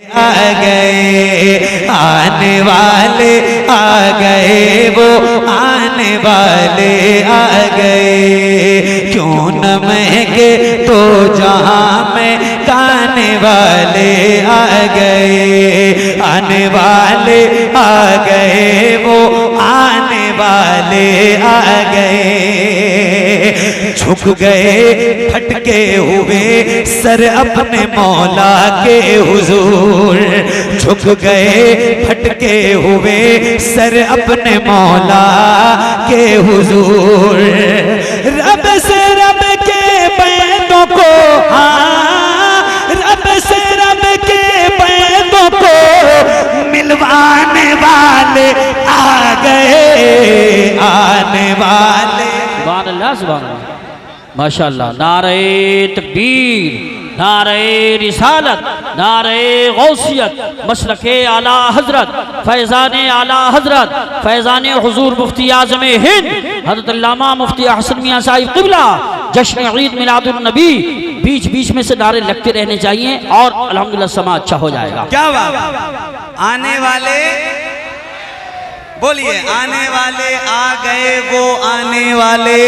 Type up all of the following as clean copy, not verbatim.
आ गए आने वाले आ गए वो आने वाले आ गए। क्यों न महके तो जहां में गाने वाले आ गए। आने वाले आ गए वो आने वाले आ गए। झुक गए फटके हुए सर अपने मौला के हुजूर। झुक गए फटके हुए सर अपने मौला के हुजूर। रब से रब के बैंदों को, हाँ रब से रब के बैंदों को मिलवाने वाले आ गए आने वाले। सुभान अल्लाह सुभान अल्लाह माशाअल्लाह। नारे तकबीर, नारे रिसालत, नारे गौसियत, मसलके आला हजरत, फैज़ाने आला हजरत, फैज़ाने हुजूर मुफ्ती आज़म हिंद हज़रत अल्लामा मुफ्ती अहसन मियां साहिब क़िबला जश्न ईद मिलादुन नबी। बीच बीच में से नारे लगते रहने चाहिए और अल्हम्दुलिल्लाह समा अच्छा हो जाएगा। क्या बात। आने वाले बोलिए, आने वाले आ गए वो आने वाले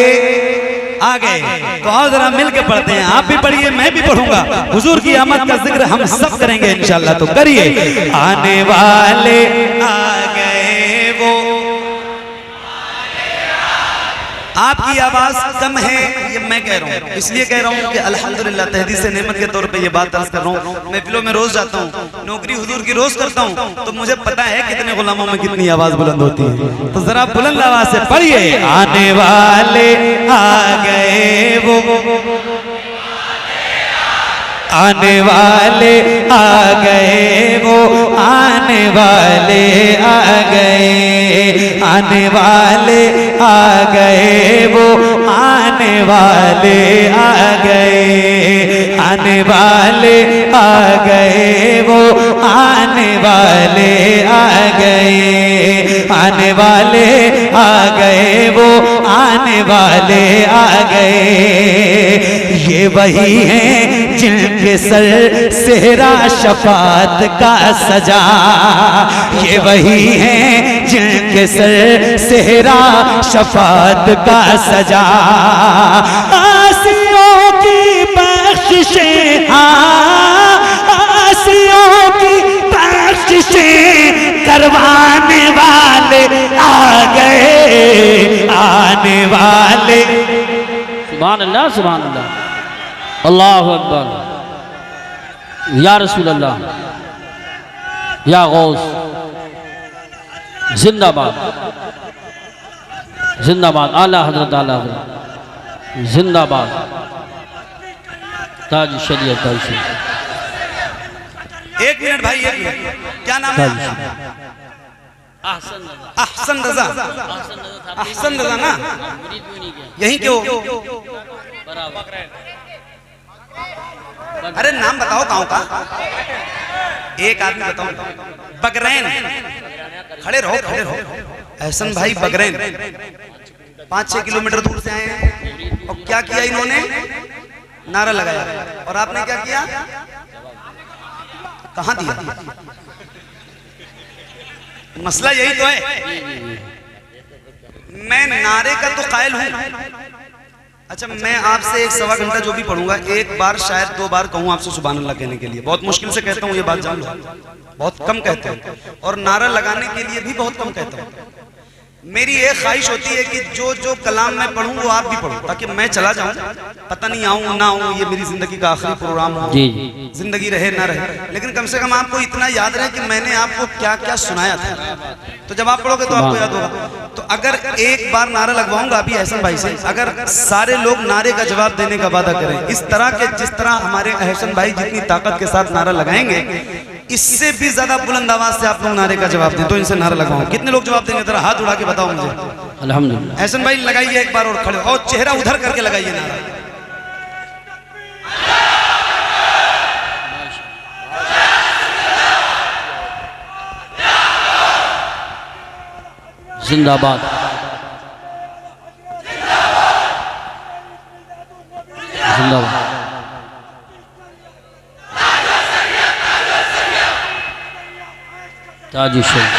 आ गए। तो आओ जरा मिल के पढ़ते हैं। आप भी पढ़िए, मैं भी पढ़ूंगा। हुजूर की आमद का जिक्र हम सब करेंगे इंशाल्लाह। तो करिए। आने वाले आ गए वो। आपकी आवाज कम है ये मैं कह रहा हूँ, इसलिए कह रहा हूँ कि अल्हम्दुलिल्लाह तहदीस नेमत के तौर पे ये बात अर्ज कर रहा हूँ। महफिलों में रोज जाता हूँ, नौकरी हुजूर की रोज करता हूँ, तो मुझे पता है कितने गुलामों में कितनी आवाज बुलंद होती है। तो जरा बुलंद आवाज से पढ़िए। आने वाले आ गए वो, आने वाले आ गए वो आने वाले आ गए। आने वाले आ गए वो आने वाले आ गए। आने वाले आ गए वो आने वाले आ गए। आने वाले आ गए वो आने वाले आ गए। ये वही हैं जिनके सर सेहरा शफात का सजा। ये वही हैं जिनके सर सेहरा शफात का सजा। आसियों की बख्शिशें, हाँ आसियों की बख्शिशें करवाने वाले आ गए आने वाले। सुभान अल्लाह सुभान अल्लाह। अल्लाहु अकबर। या रसूल अल्लाह, या गौस, जिंदाबाद जिंदाबाद। आला हजरत, आला हजरत जिंदाबाद। ताज शरीयत, ताज शरीयत। एक मिनट भाई, एक मिनट। क्या नाम है? अहसन रजा। अहसन रजा ना, यहीं के हो? अरे नाम बताओ गांव का। एक आदमी बताओ। बगरैन। खड़े रहो, खड़े रहो। एहसन भाई बगरैन 5-6 किलोमीटर दूर से आए हैं। और क्या किया इन्होंने? नारा लगाया। और आपने क्या किया? कहां दिया? मसला यही तो है। मैं नारे का तो कायल हूं। अच्छा, मैं आपसे 1-1.25 घंटा जो भी पढ़ूंगा, एक बार शायद 2 बार कहूँ आपसे सुभान अल्लाह कहने के लिए। बहुत मुश्किल से कहता हूँ, ये बात जान लो। बहुत कम कहते हैं और नारा लगाने के लिए भी बहुत कम कहता हूँ। मेरी एक ख्वाहिश होती है कि जो जो कलाम मैं पढ़ूं वो आप भी पढ़ो, ताकि मैं चला जाऊं, पता नहीं आऊं ना आऊं, ये मेरी जिंदगी का आखिरी प्रोग्राम हो, जिंदगी रहे ना रहे, लेकिन कम से कम आपको इतना याद रहे कि मैंने आपको क्या क्या सुनाया था। तो जब आप पढ़ोगे तो आपको याद होगा। तो अगर एक बार नारा लगवाऊंगा अभी एहसन भाई से, अगर सारे लोग नारे का जवाब देने का वादा करें इस तरह के, जिस तरह हमारे एहसन भाई जितनी ताकत के साथ नारा लगाएंगे, इससे भी ज्यादा बुलंद आवाज से आप लोग नारे का जवाब दें तो इनसे नारा लगाऊं। कितने लोग जवाब देंगे? जरा हाथ उड़ा के बताओ मुझे। अल्हम्दुलिल्लाह। एहसन भाई लगाइए एक बार और खड़े, और चेहरा उधर करके लगाइए नारा। जिंदाबाद जिंदाबाद। ताजी शरीफ।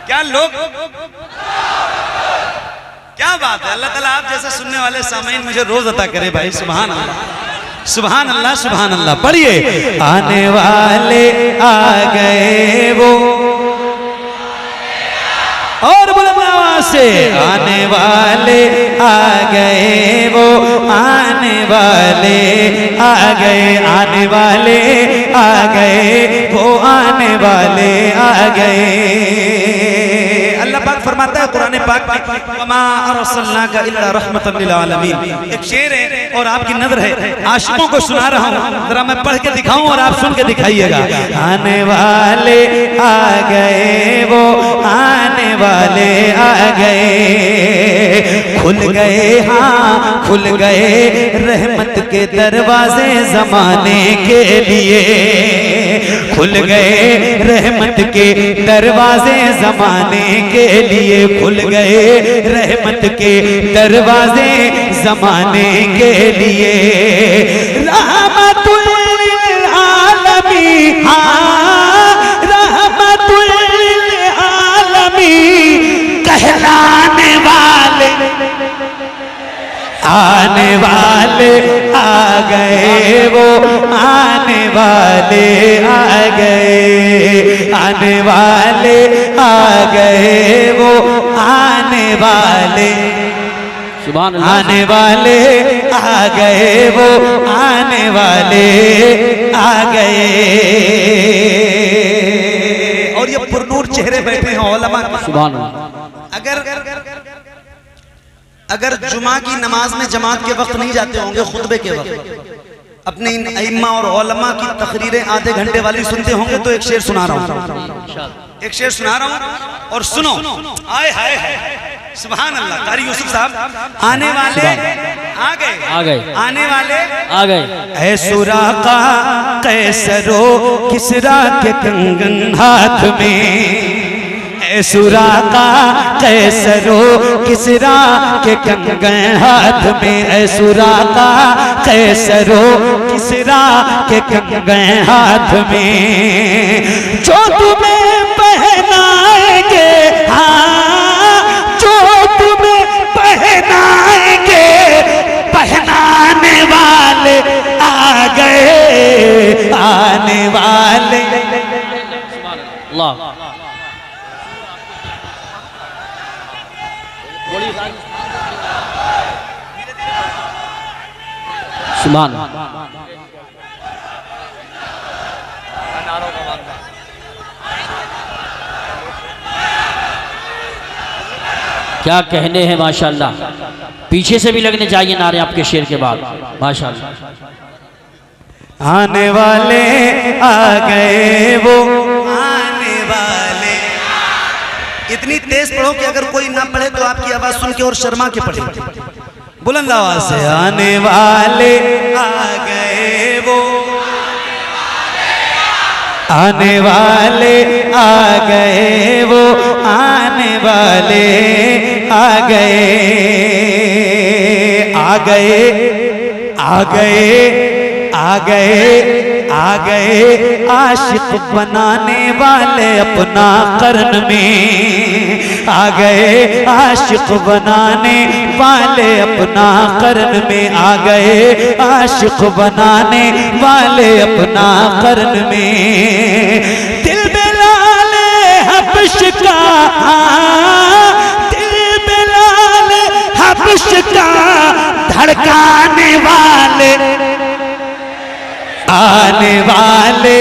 क्या लोग, क्या बात है। अल्लाह ताला आप जैसा सुनने वाले सामीन मुझे रोज अता करे भाई। सुभान अल्लाह, सुभान अल्लाह, सुभान अल्लाह। पढ़िए, आने वाले आ गए वो, और बुलंद आवाज से, आने वाले आ गए वो, आने वाले आ गए, आने वाले आ गए वो, आने वाले आ गए। अल्लाह पाक फरमाता है कुरान पाक में, वमा अरसलनाका इल्ला रहमतन लिल आलमीन। एक शेर है और आपकी नजर है, आशिकों को सुना रहा हूँ, जरा मैं पढ़ के दिखाऊं और आप सुन के दिखाइएगा। आने वाले आ गए वो, आने वाले आ गए, खुल गए, हाँ खुल गए रहमत के दरवाजे जमाने के लिए, खुल गए रहमत के दरवाजे जमाने के लिए, खुल गए रहमत के दरवाजे जमाने के लिए। रहमतुल आलमीन, हाँ रहमतुल आलमीन कहलाने वाले, आने वाले आ गए वो, आने वाले आ गए, आने वाले आ गए वो, आने वाले, सुभान अल्लाह, आने वाले आ गए वो, आने वाले आ गए। और ये पुरनूर चेहरे बैठे हैं उलमा के। सुभान अल्लाह। अगर जुमा की नमाज में जमात के वक्त नहीं जाते होंगे, खुतबे के वक्त अपने इन इम्मा और उलमा की तकरीरें आधे घंटे वाली सुनते होंगे, तो एक शेर सुना रहा हूँ, एक शेर सुना रहा हूँ और सुनो। आए हाय सुभान अल्लाह। कारी यूसुफ साहब, आने वाले आ गए, आ गए, आने वाले आ गए। ऐ सुराका कैसरो किसरा के कंगन हाथ में, ऐ सुराका कैसरो किसरा के कंगन हाथ में, ऐ सुराका कैसरो किसरा के कंगन हाथ में, जो तुम्हें पहनाएंगे, हाँ जो तुम्हें पहनाएंगे, पहनाने वाले आ गए, आने वाले। अल्लाह, सुभान क्या कहने हैं माशाल्लाह। पीछे से भी लगने चाहिए नारे आपके शेर के बाद माशाल्लाह। आने वाले आ गए वो, आने वाले। इतनी तेज पढ़ो कि अगर कोई ना पढ़े तो आपकी आवाज सुन के और शर्मा के पढ़े। बुलंद आवाज से, आने वाले आ गए वो, आने वाले आ गए वो, आने वाले आ गए, आ गए, आ गए, आ गए, आ गए आशिक बनाने वाले अपना कर्न में, आ गए आशिक बनाने वाले अपना कर्न में, आ गए आशिक बनाने वाले अपना कर्न में। दिल बिलाल हबश का, दिल बिलाल हबश का धड़काने वाले आने वाले।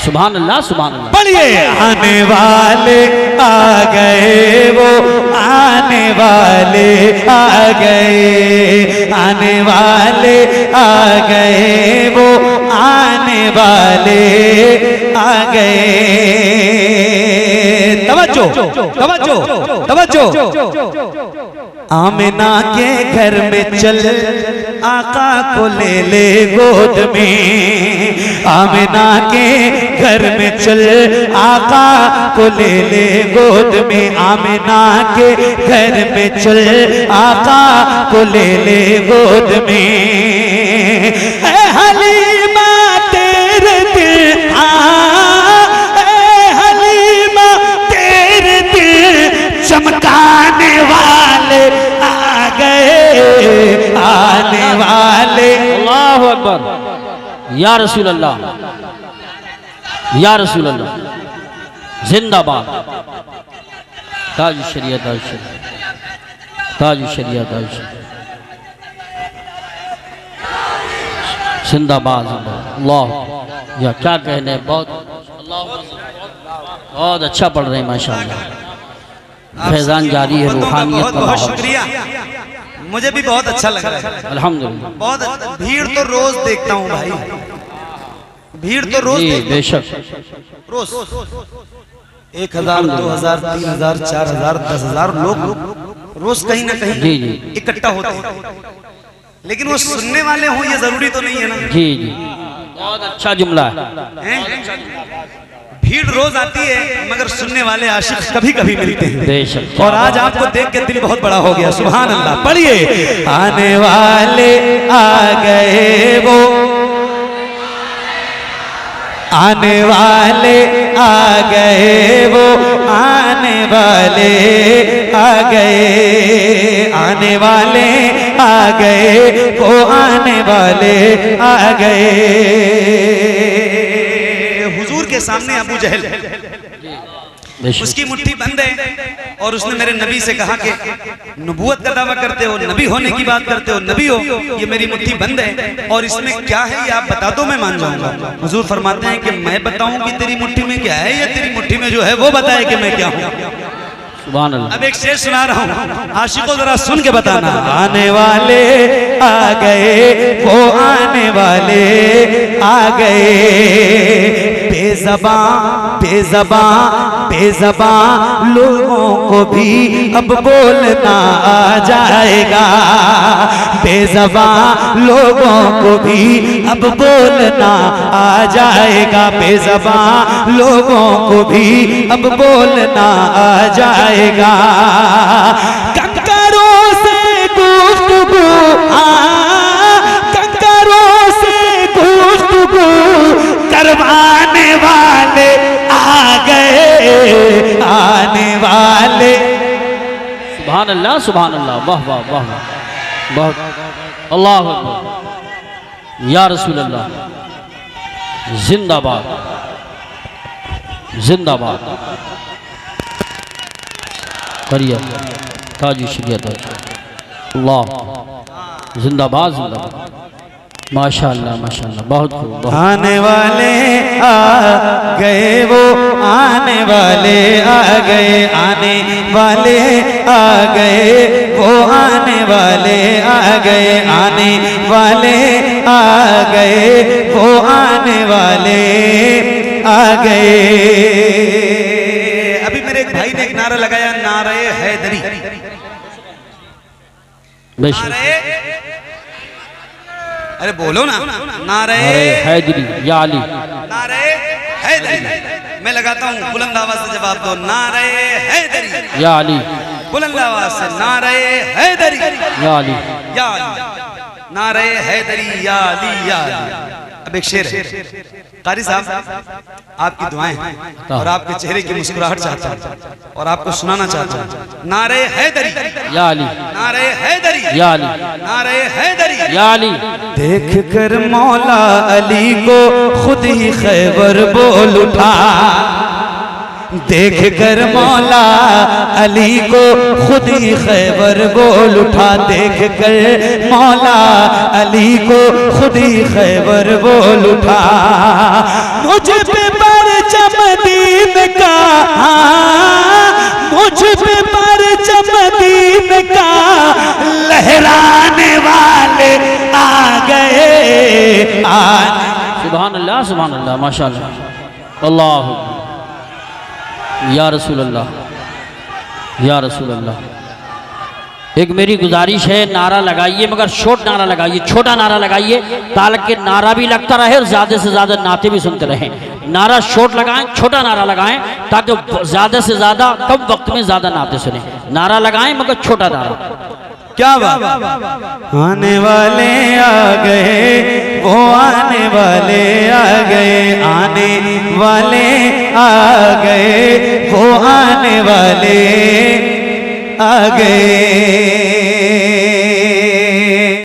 सुभान अल्लाह, सुभान अल्लाह। पढ़िए, आने वाले आ गए वो, आने वाले आ गए, आने वाले आ गए वो, आने वाले आ गए। तवज्जो, तवज्जो, तवज्जो। आमिना के घर में चल, आका को ले ले गोद में, आमिना के घर में चल आका को ले ले गोद में, आमिना के घर में चल आका को ले ले गोद में। ऐ हलीमा तेरे दिल हलीमा तेरे दिल चमकाने वाले आ गए, आने वाले। अल्लाहु अकबर। या रसूल अल्लाह, या रसूल अल्लाह, जिंदाबाद। ताज शरियत, ताज शरियत, ताज शरियत, ताज शरियत, जिंदाबाद, जिंदाबाद। अल्लाह, या क्या कहने, बहुत अच्छा पढ़ रहे हैं माशाअल्लाह। फैजान जारी है, रूहानियत बहुत का बहुत माहौल। शुक्रिया, मुझे भी बहुत अच्छा लग रहा है। अल्हम्दुलिल्लाह। बहुत भीड़ तो रोज देखता हूँ भाई, भीड़ तो रोज जी देखता बेशक। हूं। रोज 1000 2000 3000 4000 10,000 लोग रोज कहीं ना कहीं जी जी इकट्ठा होते हैं, लेकिन वो सुनने वाले हों ये जरूरी तो नहीं है ना। जी जी, बहुत अच्छा जुमला है। हैं? भीड़ रोज आती है मगर सुनने वाले आशिक कभी कभी मिलते हैं। बेशक। और आज आपको देख के दिल बहुत बड़ा हो गया। सुभान अल्लाह। पढ़िए, आने वाले आ गए वो, आने वाले आ गए वो, आने वाले आ गए, आने वाले आ गए वो, आने वाले आ गए। हुजूर के सामने अबू जहल, उसकी मुट्ठी बंद है और उसने मेरे नबी से कहा कि नबूवत का दावा करते हो, नबी होने की बात करते हो, नबी हो, ये मेरी मुट्ठी बंद है और इसमें क्या है ये आप बता दो, मैं मान जाऊंगा। हुजूर फरमाते हैं कि मैं बताऊं कि तेरी मुट्ठी में क्या है या तेरी मुट्ठी में जो है वो बताए कि मैं क्या हूं। सुभान अल्लाह। अब एक शेर सुना रहा हूं, आशिकों जरा सुन के बताना। आने वाले आ गए वो, आने वाले आ गए। बेज़बां बेज़बां बेज़बां लोगों को भी अब बोलना आ जाएगा, बेज़बां लोगों को भी अब बोलना आ जाएगा, बेज़बां लोगों को भी अब बोलना आ जाएगा। कंकरों से गुफ्तगू, कंकरों से गुफ्तगू करवाने वाले आ गए, आने वाले। सुभान अल्लाह, सुभान अल्लाह, वाह वाह वाह वाह, बहुत। अल्लाह अकबर। या रसूल अल्लाह, जिंदाबाद, जिंदाबाद। करिए ताज शरीयत, अल्लाह, जिंदाबाद, जिंदाबाद। माशाअल्लाह, माशाअल्लाह, बहुत खूब, बहुत। आने वाले आ गए वो, आने वाले आ गए, आने वाले आ गए वो, आने वाले आ गए, आने वाले आ गए वो, आने वाले आ गए। अभी मेरे एक भाई ने एक नारा लगाया, नारे हैदरी। बेशक। अरे बोलो ना, नारे अरे हैदरी या अली, नारे हैदरी। मैं लगाता हूँ, बुलंद आवाज से जवाब दो, नारे हैदरी। या अली, बुलंद आवाज से, नारे हैदरी, या अली। या अली, नारे हैदरी, या अली, या अली। अब एक शेर है, कारी साहब आपकी दुआएं हैं और आपके चेहरे की मुस्कुराहट चाहता हूं और आपको सुनाना चाहता हूं। नारे हैदरी, या अली, नारे हैदरी, या अली, नारे हैदरी, या अली। देख कर मौला अली को खुद ही खैबर बोल उठा, देख कर मौला अली को खुद ही खैबर बोल उठा, देख कर मौला अली को खुद ही खैबर बोल उठा। मुझ पे परचम दीन का, मुझ पे परचम दीन का लहराने वाले आ गए, सुभान अल्लाह, सुभान अल्लाह, माशाअल्लाह। अल्लाह, या रसूल अल्लाह, या रसूल अल्लाह, एक मेरी गुजारिश है, नारा लगाइए मगर शॉर्ट नारा लगाइए, छोटा नारा लगाइए ताकि नारा भी लगता रहे और ज़्यादा से ज़्यादा नाते भी सुनते रहें। नारा शॉर्ट लगाएं, छोटा नारा लगाएं ताकि ज़्यादा से ज़्यादा कम वक्त में ज़्यादा नाते सुने। नारा लगाएं मगर छोटा नारा। क्या बात। आने वाले आ गए, वो आने वाले आ गए, आने वाले आ गए, वो आने वाले आ गए।